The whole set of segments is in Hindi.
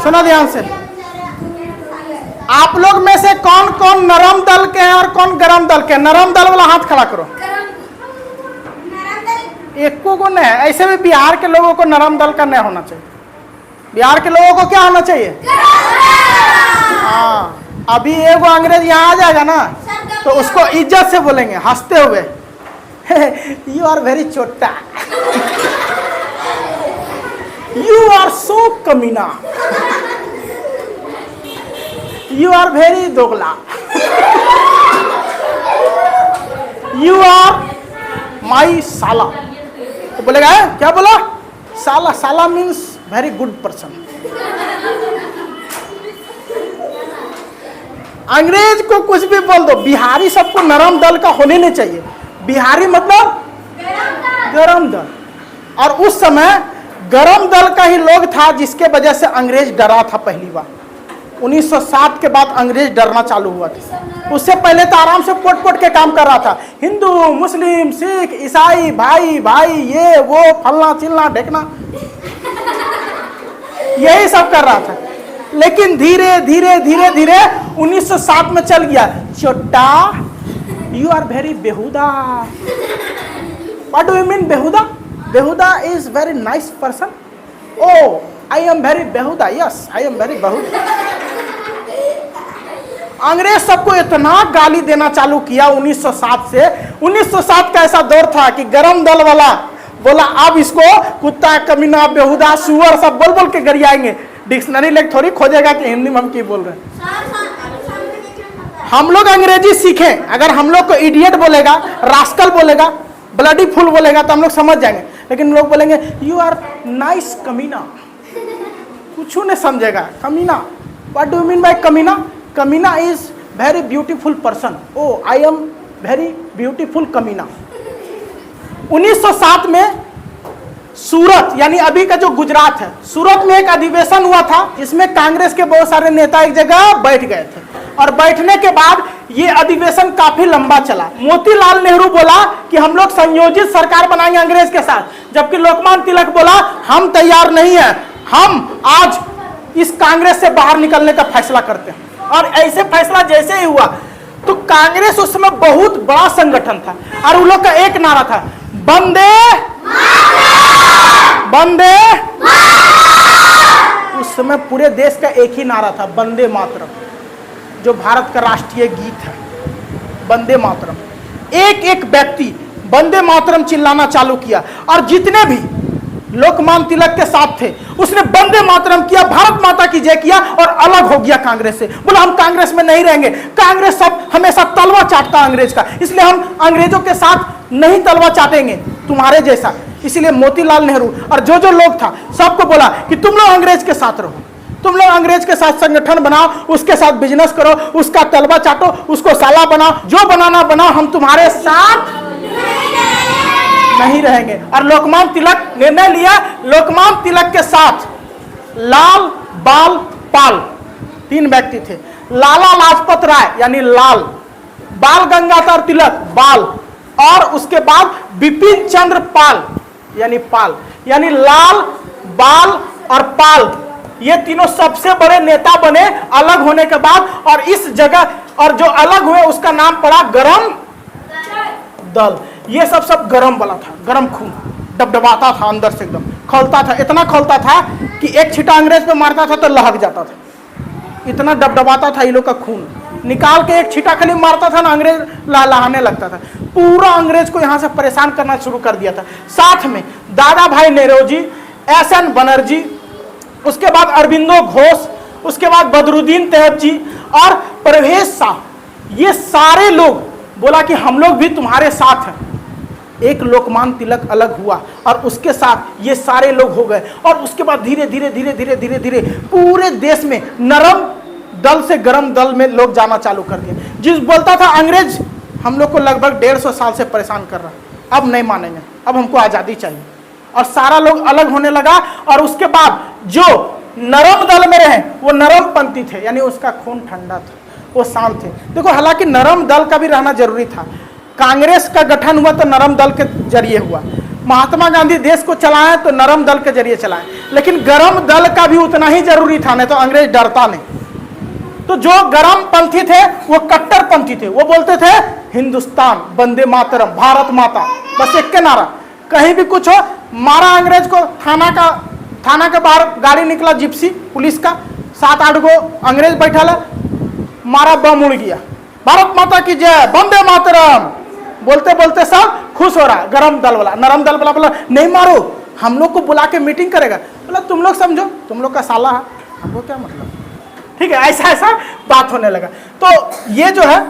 सुना ध्यान से, आप लोग में से कौन कौन नरम दल के हैं और कौन गरम दल के हैं? नरम दल वाला हाथ खड़ा करो। एक को नहीं है। ऐसे भी बिहार के लोगों को नरम दल का नहीं होना चाहिए। बिहार के लोगों को क्या होना चाहिए? हाँ, अभी एगो अंग्रेज यहाँ आ जाएगा ना तो उसको इज्जत से बोलेंगे हंसते हुए, यू आर वेरी छोटा, यू आर सो कमीना, यू आर वेरी दोगला, यू आर माई साला। तो बोलेगा क्या बोला? साला। साला मीन्स वेरी गुड पर्सन। अंग्रेज को कुछ भी बोल दो, बिहारी सबको नरम दल का होने नहीं चाहिए। बिहारी मतलब गरम दल। और उस समय गरम दल का ही लोग था जिसके वजह से अंग्रेज डरा था पहली बार। 1907 के बाद अंग्रेज डरना चालू हुआ था। उससे पहले तो आराम से पोट पोट के काम कर रहा था। हिंदू, मुस्लिम, सिख, ईसाई, भाई भाई, ये वो फलना चिलना ढेकना, यही सब कर रहा था। लेकिन धीरे धीरे धीरे धीरे 1907 में चल गया, छोटा, यू आर वेरी बेहुदा। व्हाट डू यू मीन बेहुदा? बेहुदा is very nice person. Oh, I am very बेहुदा। यस, आई एम वेरी बेहुदा। अंग्रेज सबको इतना गाली देना चालू किया 1907 से। 1907 का ऐसा दौर था कि गरम दल वाला बोला अब इसको कुत्ता, कमीना, बेहुदा, सुअर सब बोल बोल के गरियाएंगे। डिक्शनरी लेख थोड़ी खोजेगा कि हिंदी में हम की बोल रहे हैं। हम लोग अंग्रेजी सीखें, अगर हम लोग को इडियट बोलेगा, रास्कल बोलेगा, ब्लडी फुल बोलेगा तो हम लोग समझ जाएंगे। लेकिन लोग बोलेंगे यू आर नाइस कमीना, कुछ नहीं समझेगा। कमीना, what do you mean by कमीना? कमीना is very beautiful person. Oh, I am very beautiful कमीना। 1907 में सूरत यानी अभी का जो गुजरात है, सूरत में एक अधिवेशन हुआ था जिसमें कांग्रेस के बहुत सारे नेता एक जगह बैठ गए थे। और बैठने के बाद ये अधिवेशन काफी लंबा चला। मोतीलाल नेहरू बोला कि हम लोग संयोजित सरकार बनाएंगे अंग्रेज के साथ, जबकि लोकमान्य तिलक बोला हम तैयार नहीं है, हम आज इस कांग्रेस से बाहर निकलने का फैसला करते हैं। और ऐसे फैसला जैसे ही हुआ तो कांग्रेस उस समय बहुत बड़ा संगठन था और उन लोग का एक नारा था, वंदे वंदे। उस समय पूरे देश का एक ही नारा था, वंदे मातरम, जो भारत का राष्ट्रीय गीत है, वंदे मातरम। एक एक व्यक्ति वंदे मातरम चिल्लाना चालू किया और जितने भी लोकमान्य तिलक के साथ थे उसने वंदे मातरम किया, भारत माता की जय किया और अलग हो गया कांग्रेस से। बोला हम कांग्रेस में नहीं रहेंगे, कांग्रेस सब हमेशा तलवा चाटता अंग्रेज का, इसलिए हम अंग्रेजों के साथ नहीं तलवा चाटेंगे तुम्हारे जैसा। इसलिए मोतीलाल नेहरू और जो जो लोग था सबको बोला कि तुम लोग अंग्रेज के साथ रहो, तुम लोग अंग्रेज के साथ संगठन बनाओ, उसके साथ बिजनेस करो, उसका तलवा चाटो, उसको साला बनाओ, जो बनाना बनाओ, हम तुम्हारे साथ नहीं रहेंगे। और लोकमान्य तिलक निर्णय लिया, लोकमान्य तिलक के साथ लाल, बाल, पाल, तीन व्यक्ति थे। लाला लाजपत राय यानी लाल, बाल गंगाधर तिलक बाल, और उसके बाद बिपिन चंद्र पाल यानी पाल, यानी लाल, बाल और पाल, ये तीनों सबसे बड़े नेता बने अलग होने के बाद। और इस जगह और जो अलग हुए उसका नाम पड़ा गरम दल। ये सब गरम वाला था, गरम खून, डबडबाता था अंदर से, एकदम खौलता था, इतना खौलता था कि एक छिटा अंग्रेज पे मारता था तो लहक जाता था, इतना डबडबाता था ये लोग का खून। निकाल के एक छिटा खाली मारता था ना, अंग्रेज लहलहाने लगता था। पूरा अंग्रेज को यहाँ से परेशान करना शुरू कर दिया था। साथ में दादा भाई नेरोजी, एस.एन. बनर्जी, उसके बाद अरविंदो घोष, उसके बाद बदरुद्दीन तैयब जी और परवेज शाह, ये सारे लोग बोला कि हम लोग भी तुम्हारे साथ हैं। एक लोकमान्य तिलक अलग हुआ और उसके साथ ये सारे लोग हो गए। और उसके बाद धीरे धीरे धीरे धीरे धीरे धीरे पूरे देश में नरम दल से गरम दल में लोग जाना चालू कर दिए। जिस बोलता था अंग्रेज हम लोग को लगभग 150 साल से परेशान कर रहा है, अब नहीं मानेंगे, अब हमको आज़ादी चाहिए। और सारा लोग अलग होने लगा। और उसके बाद जो नरम दल में रहे वो नरम पंथी थे, यानी उसका खून ठंडा था, वो शांत थे। देखो हालांकि नरम दल का भी रहना जरूरी था। कांग्रेस का गठन हुआ तो नरम दल के जरिए हुआ, महात्मा गांधी देश को चलाएं तो नरम दल के जरिए चलाएं, लेकिन गरम दल का भी उतना ही जरूरी था, नहीं तो अंग्रेज डरता नहीं। तो जो गरम पंथी थे वो कट्टर पंथी थे, वो बोलते थे हिंदुस्तान, वंदे मातरम, भारत माता, बस एक के नारा। कहीं भी कुछ हो, मारा अंग्रेज को, थाना के बाहर गाड़ी निकला जिप्सी पुलिस का, 7-8 गो अंग्रेज बैठा ला, मारा, बम उड़ गया, भारत माता की जय, वंदे मातरम, बोलते बोलते सब खुश हो रहा। गरम दल वाला, नरम दल वाला बोला नहीं मारो, हम लोग को बुला के मीटिंग करेगा। बोला तुम लोग समझो, तुम लोग का साला है, हमको क्या मतलब, ठीक है, ऐसा ऐसा बात होने लगा। तो ये जो है,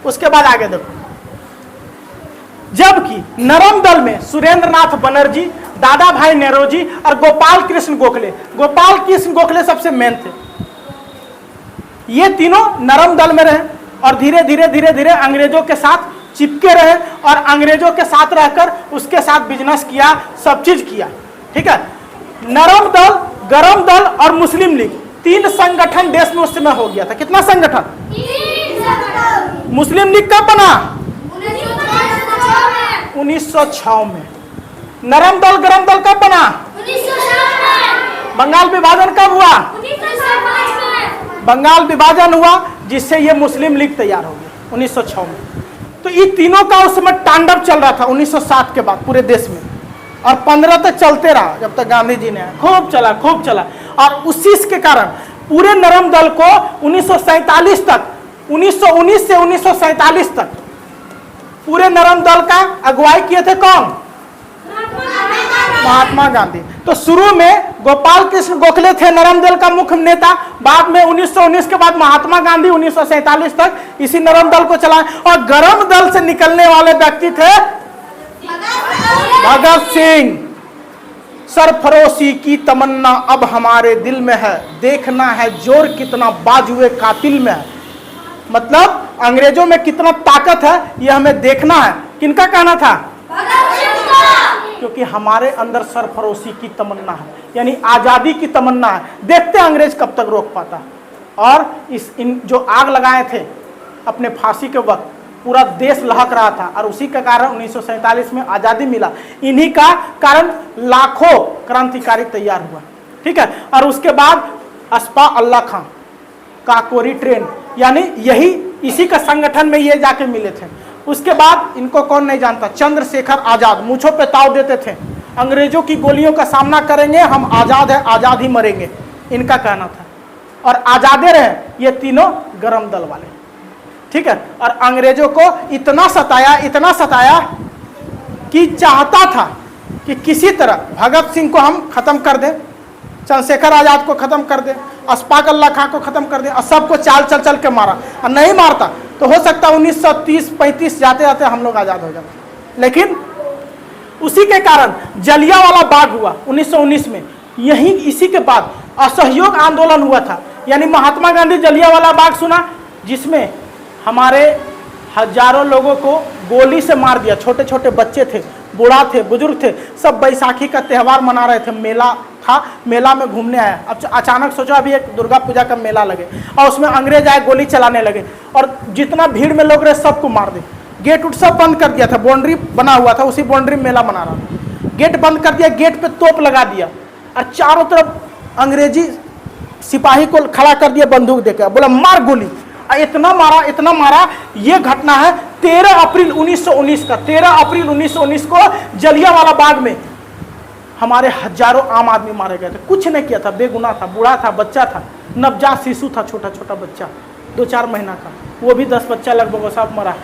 उसके बाद आगे देखो, जबकि नरम दल में सुरेंद्र नाथ बनर्जी, दादा भाई नेरोजी और गोपाल कृष्ण गोखले सबसे मेन थे। ये तीनों नरम दल में रहे और धीरे धीरे अंग्रेजों के साथ चिपके रहे और अंग्रेजों के साथ रहकर उसके साथ बिजनेस किया, सब चीज किया, ठीक है। नरम दल, गरम दल और मुस्लिम लीग, 3 संगठन देश में उस समय हो गया था। कितना संगठन? 3 मुस्लिम लीग कब बना? 1906 में। नरम दल गरम दल कब बना? 1907 में। बंगाल विभाजन कब हुआ? 1905 में। बंगाल विभाजन हुआ जिससे ये मुस्लिम लीग तैयार हो गया 1906 में। तो ये तीनों का उस समय तांडव चल रहा था 1907 के बाद पूरे देश में, और 15 तक चलते रहा जब तक गांधी जी ने, खूब चला। और उसी के कारण पूरे नरम दल को 1947 तक, 1919 से 1947 तक पूरे नरम दल का अगुवाई किए थे कौन? महात्मा गांधी। तो शुरू में गोपाल कृष्ण गोखले थे नरम दल का मुख्य नेता, बाद में 1919 के बाद महात्मा गांधी 1947 तक इसी नरम दल को चलाए। और गरम दल से निकलने वाले व्यक्ति थे भगत सिंह। सरफरोशी की तमन्ना अब हमारे दिल में है, देखना है जोर कितना बाजुए कातिल में है। मतलब अंग्रेजों में कितना ताकत है यह हमें देखना है। किनका कहना था? क्योंकि हमारे अंदर सरफरोशी की तमन्ना है, यानी आजादी की तमन्ना है। देखते अंग्रेज कब तक रोक पाता। और इन जो आग लगाए थे अपने फांसी के वक्त, पूरा देश लहक रहा था, और उसी के कारण 1947 में आजादी मिला। इन्हीं का कारण लाखों क्रांतिकारी तैयार हुआ, ठीक है। और उसके बाद अस्पा अल्लाह खां, काकोरी ट्रेन, यानी यही इसी का संगठन में ये जाके मिले थे। उसके बाद इनको कौन नहीं जानता, चंद्रशेखर आजाद, मूंछों पे ताव देते थे, अंग्रेजों की गोलियों का सामना करेंगे, हम आजाद है, आजाद ही मरेंगे, इनका कहना था। और आजादे रहे ये तीनों गरम दल वाले, ठीक है। और अंग्रेजों को इतना सताया कि चाहता था कि किसी तरह भगत सिंह को हम खत्म कर दें, चंद्रशेखर आजाद को खत्म कर दें, अशफाक उल्लाह खां को खत्म कर दें, और सबको चाल चल के मारा। और नहीं मारता तो हो सकता 1930-35 जाते जाते हम लोग आजाद हो जाते। लेकिन उसी के कारण जलियांवाला बाग हुआ 1919 में। यही इसी के बाद असहयोग आंदोलन हुआ था, यानी महात्मा गांधी जलियांवाला बाग सुना, जिसमें हमारे हजारों लोगों को गोली से मार दिया। छोटे छोटे बच्चे थे, बूढ़ा थे, बुजुर्ग थे, सब बैसाखी का त्यौहार मना रहे थे। मेला था, मेला में घूमने आया। अब अचानक सोचो अभी एक दुर्गा पूजा का मेला लगे और उसमें अंग्रेज आए, गोली चलाने लगे, और जितना भीड़ में लोग रहे सबको मार दे। गेट उठ सब बंद कर दिया था, बाउंड्री बना हुआ था, उसी बाउंड्री में मेला मना रहा था। गेट बंद कर दिया, गेट पे तोप लगा दिया, और चारों तरफ अंग्रेजी सिपाही को खड़ा कर दिया बंदूक देकर, बोला मार गोली। इतना मारा। ये घटना है 13 अप्रैल 1919 का। 13 अप्रैल 1919 को जलियांवाला बाग में हमारे हजारों आम आदमी मारे गए थे। कुछ नहीं किया था, बेगुनाह था, बूढ़ा था, बच्चा था, नवजात शिशु था, छोटा बच्चा 2-4 महीना का, वो भी 10 बच्चा लगभग, वो सब मरा।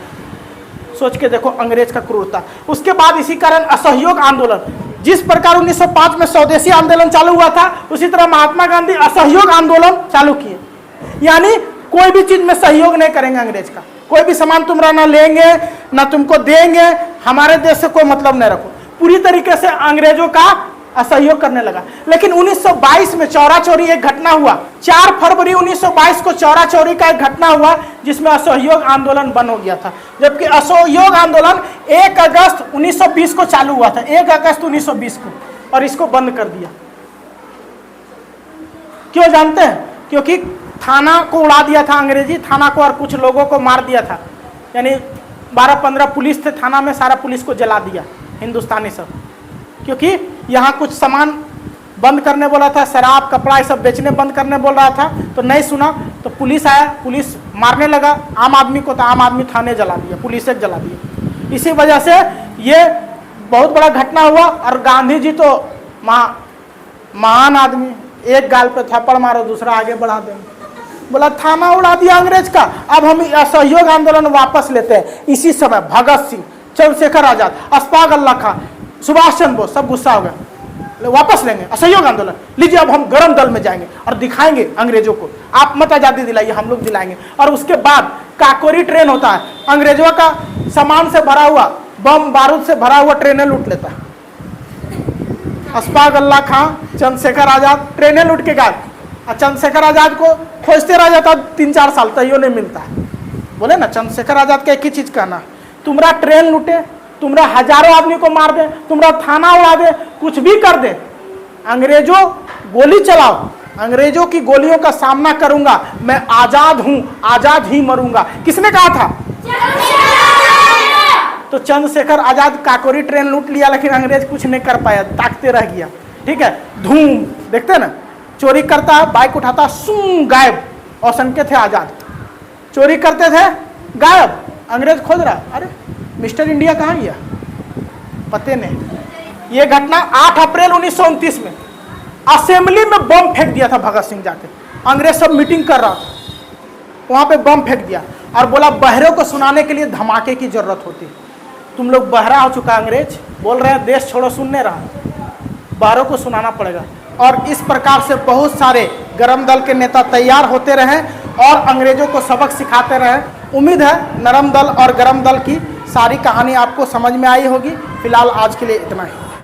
सोच के देखो अंग्रेज का क्रूरता। उसके बाद इसी कारण असहयोग आंदोलन, जिस प्रकार 1905 में स्वदेशी आंदोलन चालू हुआ था, उसी तरह महात्मा गांधी असहयोग आंदोलन चालू किए। यानी कोई भी चीज में सहयोग नहीं करेंगे अंग्रेज का, कोई भी सामान तुमरा ना लेंगे ना तुमको देंगे, हमारे देश से कोई मतलब नहीं रखो। पूरी तरीके से अंग्रेजों का असहयोग करने लगा। लेकिन 1922 में चौरा चोरी एक घटना हुआ। 4 फरवरी 1922 को चौरा चोरी का एक घटना हुआ जिसमें असहयोग आंदोलन बंद हो गया था। जबकि असहयोग आंदोलन 1 अगस्त 1920 को चालू हुआ था, 1 अगस्त 1920 को, और इसको बंद कर दिया। क्यों जानते हैं? क्योंकि थाना को उड़ा दिया था अंग्रेजी थाना को, और कुछ लोगों को मार दिया था। यानी 12-15 पुलिस थे थाना में, सारा पुलिस को जला दिया हिंदुस्तानी सब, क्योंकि यहाँ कुछ सामान बंद करने बोला था, शराब कपड़ा ये सब बेचने बंद करने बोल रहा था, तो नहीं सुना तो पुलिस आया, पुलिस मारने लगा आम आदमी को, तो आम आदमी थाने जला दिया, पुलिस एक जला दिया। इसी वजह से ये बहुत बड़ा घटना हुआ। और गांधी जी तो महान आदमी, एक गाल पे थप्पड़ मारो दूसरा आगे बढ़ा देंगे, बोला थाना उड़ा दिया अंग्रेज का, अब हम असहयोग आंदोलन वापस लेते हैं। इसी समय भगत सिंह, चंद्रशेखर आजाद, अशफाक उल्लाह खां, सुभाष चंद्र बोस सब गुस्सा हो गए, वापस लेंगे असहयोग आंदोलन, लीजिए अब हम गरम दल में जाएंगे और दिखाएंगे अंग्रेजों को, आप मत आजादी दिलाइए, हम लोग दिलाएंगे। और उसके बाद काकोरी ट्रेन होता है, अंग्रेजों का सामान से भरा हुआ, बम बारूद से भरा हुआ ट्रेनें लूट लेता है अशफाक उल्लाह खां, चंद्रशेखर आजाद, ट्रेनें लूट के गए। और चंद्रशेखर आजाद को खोजते रह जाता 3-4 साल, तैयो नहीं मिलता है। बोले ना चंद्रशेखर आजाद का एक ही चीज कहना, तुमरा ट्रेन लूटे, तुमरा हजारों आदमी को मार दे, तुमरा थाना उड़ा दे, कुछ भी कर दे, अंग्रेजों गोली चलाओ, अंग्रेजों की गोलियों का सामना करूंगा, मैं आजाद हूं, आजाद ही मरूंगा। किसने कहा था? तो चंद्रशेखर आजाद काकोरी ट्रेन लूट लिया, लेकिन अंग्रेज कुछ नहीं कर पाया, ताकते रह गया। ठीक है, धूम देखते ना, चोरी करता है, बाइक उठाता, सूं गायब, और संकेत थे आजाद। चोरी करते थे, गायब, अंग्रेज खोज रहा, अरे मिस्टर इंडिया कहाँ गया, पते नहीं। ये घटना 8 अप्रैल 1929 में असेंबली में बम फेंक दिया था भगत सिंह जाके, अंग्रेज सब मीटिंग कर रहा था, वहां पे बम फेंक दिया और बोला बहरों को सुनाने के लिए धमाके की जरूरत होती, तुम लोग बहरा हो चुका, अंग्रेज बोल रहे हैं देश छोड़ो, सुनने रहा, बहरों को सुनाना पड़ेगा। और इस प्रकार से बहुत सारे गरम दल के नेता तैयार होते रहे और अंग्रेजों को सबक सिखाते रहे। उम्मीद है नरम दल और गरम दल की सारी कहानी आपको समझ में आई होगी। फिलहाल आज के लिए इतना ही।